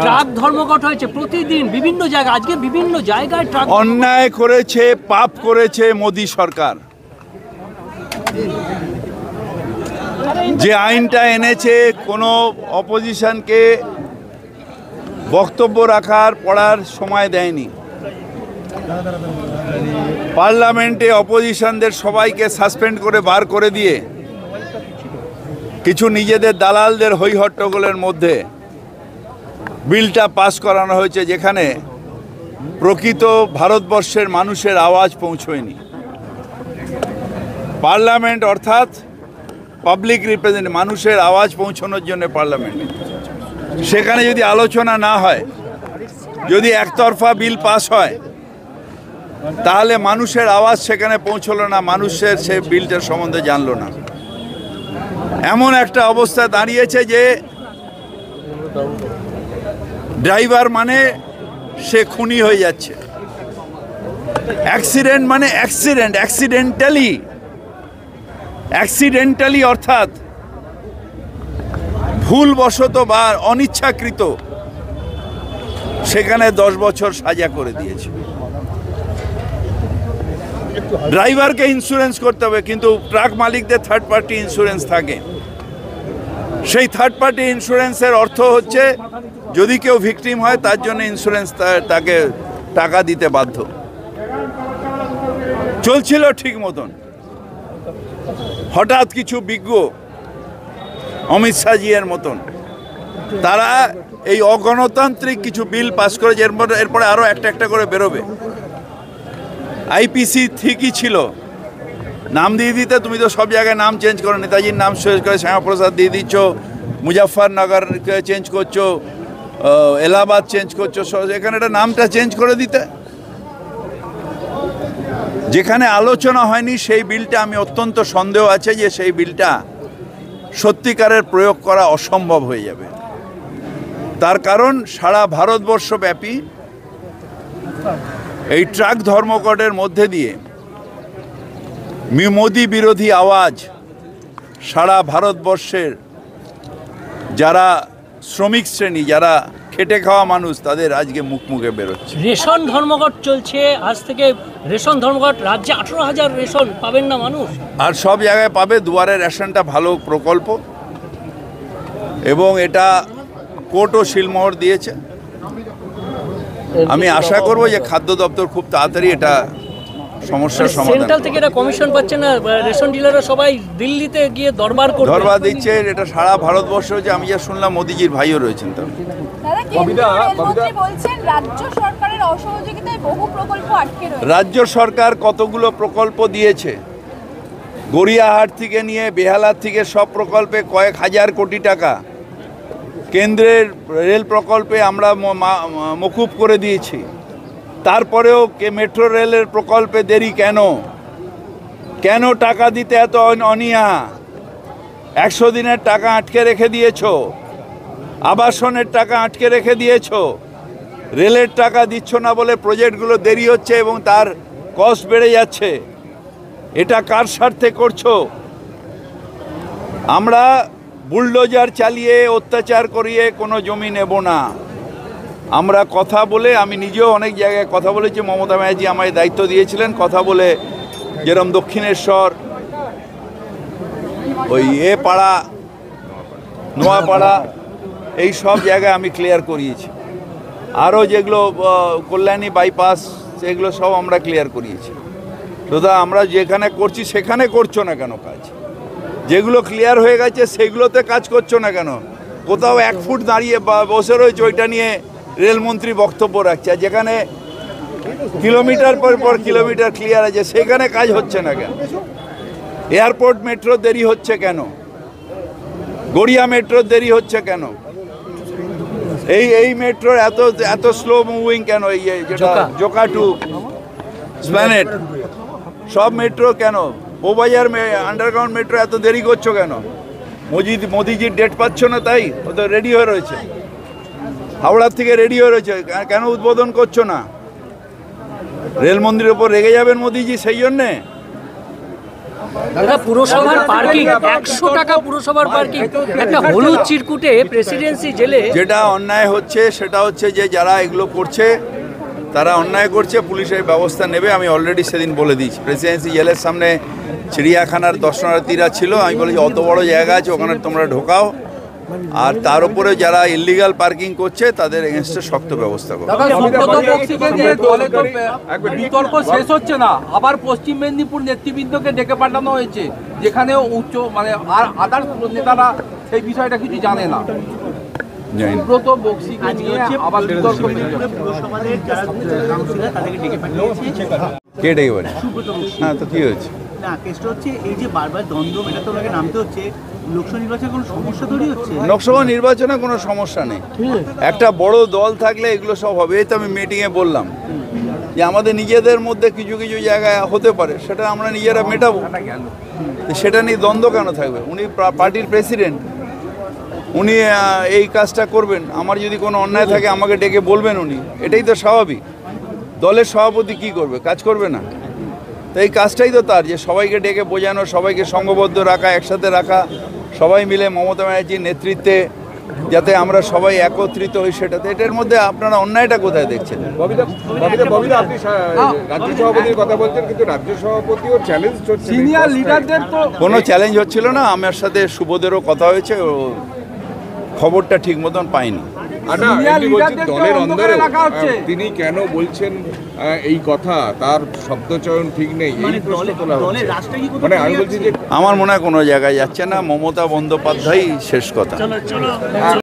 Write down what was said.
Truck ধর্মঘট হয়েছে প্রতিদিন বিভিন্ন জায়গায়, আজকে বিভিন্ন জায়গায় ট্রাক। অন্যায় করেছে, পাপ করেছে মোদী সরকার। যে আইনটা এনেছে কোনো অপোজিশনকে বক্তব্য রাখার পড়ার সময় দেয়নি। পার্লামেন্টে অপোজিশনদের সবাইকে সাসপেন্ড করে বার করে দিয়ে কিছু নিজেদের দালালদের হইহট্টগোলের মধ্যে বিলটা পাস করানো হয়েছে, যেখানে প্রকৃত ভারতবর্ষের মানুষের আওয়াজ পৌঁছয়নি। পার্লামেন্ট অর্থাৎ পাবলিক রিপ্রেজেন্টেটিভ, মানুষের আওয়াজ পৌঁছানোর জন্য পার্লামেন্ট, সেখানে যদি আলোচনা না হয়, যদি একতরফা বিল পাস হয়, তাহলে মানুষের আওয়াজ সেখানে পৌঁছলো না, মানুষের সে বিলটার সম্বন্ধে জানলো না। এমন একটা অবস্থা দাঁড়িয়েছে যে ড্রাইভার মানে সে খুনি হয়ে যাচ্ছে, অ্যাক্সিডেন্ট মানে অ্যাক্সিডেন্টালি অর্থাৎ ভুলবশত বা অনিচ্ছাকৃত, সেখানে 10 বছর সাজা করে দিয়েছে। ড্রাইভারকে ইন্স্যুরেন্স করতে হবে, কিন্তু ট্রাক মালিকদের থার্ড পার্টি ইন্স্যুরেন্স থাকে। সেই থার্ড পার্টি ইন্স্যুরেন্সের অর্থ হচ্ছে যদি কেউ ভিকটিম হয় তার জন্য ইন্স্যুরেন্স তাকে টাকা দিতে বাধ্য। চলছিল ঠিক মতন, হঠাৎ কিছু বিজ্ঞ অমিত শাহজির মতন তারা এই অগণতান্ত্রিক কিছু বিল পাস করেছে। এরপরে আরও একটা করে বেরোবে। আইপিসি ঠিকই ছিল, নাম দিয়ে দিতে, তুমি তো সব জায়গায় নাম চেঞ্জ করো, নেতাজির নাম শেষ করে শ্যামাপ্রসাদ দিয়ে দিচ্ছ, মুজাফফরনগরকে চেঞ্জ করছো, এলাহাবাদ চেঞ্জ করছো, এখানে একটা নামটা চেঞ্জ করে দিতে। যেখানে আলোচনা হয়নি সেই বিলটা আমি অত্যন্ত সন্দেহ আছে যে সেই বিলটা সত্যিকারের প্রয়োগ করা অসম্ভব হয়ে যাবে। তার কারণ সারা ভারতবর্ষব্যাপী এই ট্রাক ধর্মঘটের মধ্যে দিয়ে মোদি বিরোধী আওয়াজ সারা ভারতবর্ষের যারা শ্রমিক শ্রেণী, যারা খেটে খাওয়া মানুষ, তাদের আজকে মুখে বেরোচ্ছে। রেশন ধর্মঘট চলছে আজ থেকে। রেশন ধর্মঘট, রাজ্যে 18,000 রেশন পাবেন না মানুষ, আর সব জায়গায় পাবে। দুয়ারে রেশনটা ভালো প্রকল্প এবং এটা কোর্টও শিলমোহর দিয়েছে। আমি আশা করব যে খাদ্য দপ্তর খুব তাড়াতাড়ি এটা সমস্যার সমাধান। সেন্ট্রাল থেকে এটা কমিশন পাচ্ছে না, রেশন ডিলাররা সবাই দিল্লিতে গিয়ে দরবার দিচ্ছে। এটা সারা ভারতবর্ষ হচ্ছে। আমি যা শুনলাম মোদিজির ভাইও রয়েছেন। তার রাজ্য সরকার কতগুলো প্রকল্প দিয়েছে, গড়িয়াহাট থেকে নিয়ে বেহালার থেকে সব প্রকল্পে কয়েক হাজার কোটি টাকা কেন্দ্রের রেল প্রকল্পে আমরা মকুব করে দিয়েছি। তারপরেও মেট্রো রেলের প্রকল্পে দেরি কেন টাকা দিতে এত অনীহা? 100 দিনের টাকা আটকে রেখে দিয়েছ, আবাসনের টাকা আটকে রেখে দিয়েছ, রেলের টাকা দিচ্ছ না বলে প্রজেক্টগুলো দেরি হচ্ছে এবং তার কস্ট বেড়ে যাচ্ছে। এটা কার স্বার্থে করছো? আমরা বুলডোজার চালিয়ে অত্যাচার করিয়ে কোনো জমি নেব না। আমরা কথা বলে, আমি নিজেও অনেক জায়গায় কথা বলেছি, মমতা ব্যানার্জি আমায় দায়িত্ব দিয়েছিলেন, কথা বলে যেরকম দক্ষিণেশ্বর, ওই পাড়া, নোয়াপাড়া, এই সব জায়গায় আমি ক্লিয়ার করিয়েছি। আরও যেগুলো কল্যাণী বাইপাস, সেগুলো সব আমরা ক্লিয়ার করিয়েছি। দাদা, আমরা যেখানে করছি সেখানে করছো না কেন কাজ? যেগুলো ক্লিয়ার হয়ে গেছে সেগুলোতে কাজ করছো না কেন? কোথাও 1 ফুট দাঁড়িয়ে বসে রয়েছে, ওইটা নিয়ে রেলমন্ত্রী বক্তব্য রাখছে। আর যেখানে কিলোমিটার পর কিলোমিটার ক্লিয়ার আছে সেখানে কাজ হচ্ছে না কেন? এয়ারপোর্ট মেট্রো দেরি হচ্ছে কেন? গড়িয়া মেট্রো দেরি হচ্ছে কেন? এই মেট্রোর এত স্লো মুভিং কেন? এই যেটা জোকা টু স্প্ল্যানেড, সব মেট্রো কেন? বোবাজার আন্ডারগ্রাউন্ড মেট্রো এত দেরি করছো কেন? মোদিজির ডেট পাচ্ছ না, তাই ও তো রেডি হয়ে রয়েছে, হাওড়ার থেকে রেডি হয়ে রয়েছে, কেন উদ্বোধন করছো না? রেল মন্দিরের ওপর রেগে যাবেন মোদিজি সেই জন্যে? দাদা পুরসভার পার্কিং 100 টাকা পুরসভার পার্কিং, একটা হলুদ চিরকুটে প্রেসিডেন্সি জেলে। যেটা অন্যায় হচ্ছে সেটা হচ্ছে যে যারা এগুলো করছে তারা অন্যায় করছে, পুলিশের ব্যবস্থা নেবে। আমি অলরেডি সেদিন বলে দিয়েছি, প্রেসিডেন্সি জেলের সামনে চিড়িয়াখানার দর্শনার্থীরা ছিল, আমি বলেছি অত বড় জায়গা আছে ওখানে তোমরা ঢোকাও, আর তার উপরে যারা ইলিগাল পার্কিং করছে তাদের এগেনস্টে শক্ত ব্যবস্থা করো। বিতর্ক শেষ হচ্ছে না, আবার পশ্চিম মেদিনীপুর নেতৃবৃন্দকে ডেকে পাঠানো হয়েছে, যেখানে উচ্চ মানে আর আদার্স নেতারা সেই বিষয়টা কিছু জানে না। সুব্রত বক্সিকে নিয়ে আবার বিতর্ক কে ডেকে পারে? হ্যাঁ, তো কি হয়েছে? না, কেসটা হচ্ছে এই যে বারবার দ্বন্দ্ব মেটাতে ওনাকে নামতে হচ্ছে, লোকসভা নির্বাচনে কোনো সমস্যা তৈরি হচ্ছে? লোকসভা নির্বাচনে কোনো সমস্যা নেই, একটা বড় দল থাকলে এগুলো সব হবে। এই তো আমি মিটিংয়ে বললাম যে আমাদের নিজেদের মধ্যে কিছু কিছু জায়গায় হতে পারে, সেটা আমরা নিজেরা মেটাবো, সেটা নিয়ে দ্বন্দ্ব কেন থাকবে? উনি পার্টির প্রেসিডেন্ট, উনি এই কাজটা করবেন। আমার যদি কোনো অন্যায় থাকে আমাকে ডেকে বলবেন উনি, এটাই তো স্বাভাবিক। দলের সভাপতি কি করবে? কাজ করবে না? তো এই কাজটাই তো তার, যে সবাইকে ডেকে বোঝানো, সবাইকে সংঘবদ্ধ রাখা, একসাথে রাখা, সবাই মিলে মমতা ব্যানার্জির নেতৃত্বে যাতে আমরা সবাই একত্রিত হই সেটাতে। এটার মধ্যে আপনারা অন্যায়টা কোথায় দেখছেন? আপনি রাজ্য সভাপতির কথা বলছেন, কিন্তু রাজ্য সভাপতিও চ্যালেঞ্জ হচ্ছে, সিনিয়র লিডারদের তো কোনো চ্যালেঞ্জ হচ্ছিল না। আমার সাথে সুবোধেরও কথা হয়েছে, ও খবরটা ঠিক মতন পাইনি। দলের অন্দরে তিনি কেন বলছেন এই কথা, তার শব্দচয়ন ঠিক নেই, এই প্রশ্ন তোলা হচ্ছে। মানে আমি বলছি যে আমার মনে হয় কোনো জায়গায় যাচ্ছে না, মমতা বন্দ্যোপাধ্যায় শেষ কথা।